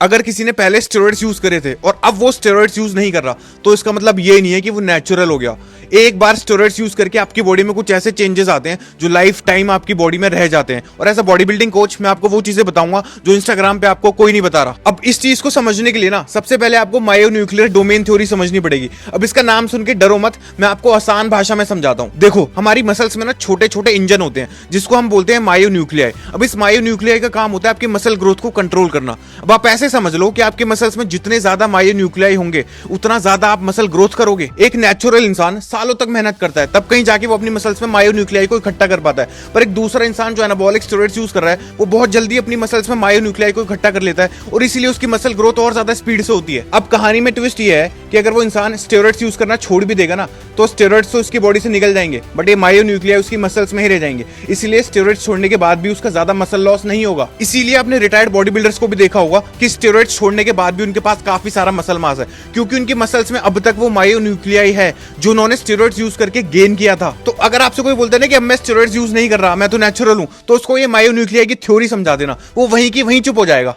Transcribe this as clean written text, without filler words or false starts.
अगर किसी ने पहले स्टेरॉइड्स यूज करे थे और अब वो स्टेरॉइड्स यूज नहीं कर रहा, तो इसका मतलब ये नहीं है कि वो नेचुरल हो गया। एक बार स्टेरॉइड्स यूज करके आपकी बॉडी में कुछ ऐसे चेंजेस आते हैं जो लाइफ टाइम आपकी बॉडी में रह जाते हैं। और as a body building coach मैं आपको वो चीजें बताऊंगा जो इंस्टाग्राम पे आपको कोई नहीं बता रहा। अब इस चीज को समझने के लिए ना सबसे पहले आपको मायोन्यूक्लियर डोमेन थ्योरी समझनी पड़ेगी। अब इसका नाम सुन के डरो मत, मैं आपको आसान भाषा में समझाता हूँ। देखो, हमारी मसल्स में ना छोटे छोटे इंजन होते हैं जिसको हम बोलते हैं मायोन्यूक्लियाई। अब इस मायोन्यूक्लियाई का काम होता है आपकी मसल ग्रोथ को कंट्रोल करना। अब आप ऐसे समझ लो कि आपके मसल्स में जितने ज्यादा मायोन्यूक्लियाई होंगे उतना ज्यादा आप मसल ग्रोथ करोगे। एक नेचुरल इंसान सालों तक मेहनत करता है, तब कहीं जाके वो अपनी मसल्स में मायोन्यूक्लियाई को इकट्ठा कर पाता है। पर एक दूसरा इंसान जो एनाबॉलिक स्टेरॉइड्स यूज कर रहा है वो बहुत जल्दी अपनी मसल्स में मायोन्यूक्लियाई को इकट्ठा कर लेता है और इसीलिए उसकी मसल ग्रोथ और ज्यादा स्पीड से होती है। अब कहानी में ट्विस्ट ये है कि अगर वो इंसान स्टेरॉइड्स यूज करना छोड़ भी देगा ना, तो स्टेरॉइड्स तो उसकी बॉडी से निकल जाएंगे, बट ये मायोन्यूक्लियाई उसकी मसल्स में ही रह जाएंगे। इसीलिए स्टेरॉइड्स छोड़ने के बाद भी उसका ज्यादा मसल लॉस नहीं होगा। इसीलिए आपने रिटायर्ड बॉडी बिल्डर्स को भी देखा होगा कि स्टेरॉइड्स छोड़ने के बाद भी उनके पास काफी सारा मसल मास है, क्योंकि उनकी मसल्स में अब तक वो मायोन्यूक्लियाई है जो उन्होंने स्टेरॉइड्स यूज करके गेन किया था। तो अगर आपसे कोई बोलता है ना कि अब मैं स्टेरॉइड्स यूज नहीं कर रहा, मैं तो नेचुरल हूं, तो उसको ये मायोन्यूक्लियाई की थ्योरी समझा देना, वो वहीं की वहीं चुप हो जाएगा।